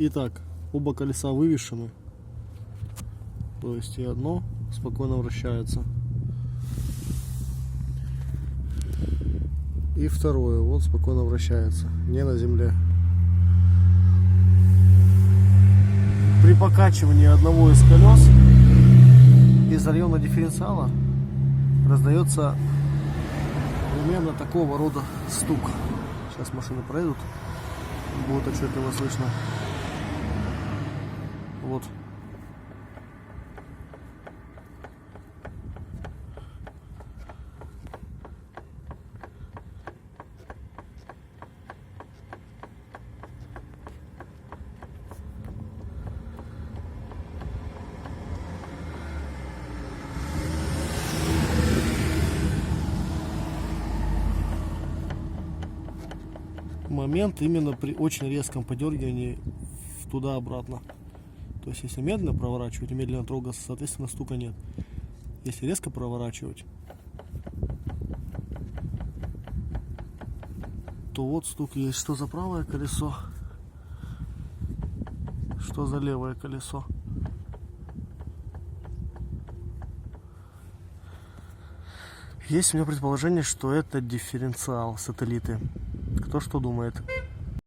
Итак, оба колеса вывешены. То есть и одно спокойно вращается. И второе вот спокойно вращается, не на земле. При покачивании одного из колес из района дифференциала раздается примерно такого рода стук. Сейчас машины проедут, будет отчетливо слышно. Вот. Момент именно при очень резком подергивании туда-обратно. То есть если медленно проворачивать и медленно трогаться, соответственно стука нет. Если резко проворачивать, то вот стук есть. Что за правое колесо, что за левое колесо. Есть у меня предположение, что это дифференциал, сателлиты. Кто что думает?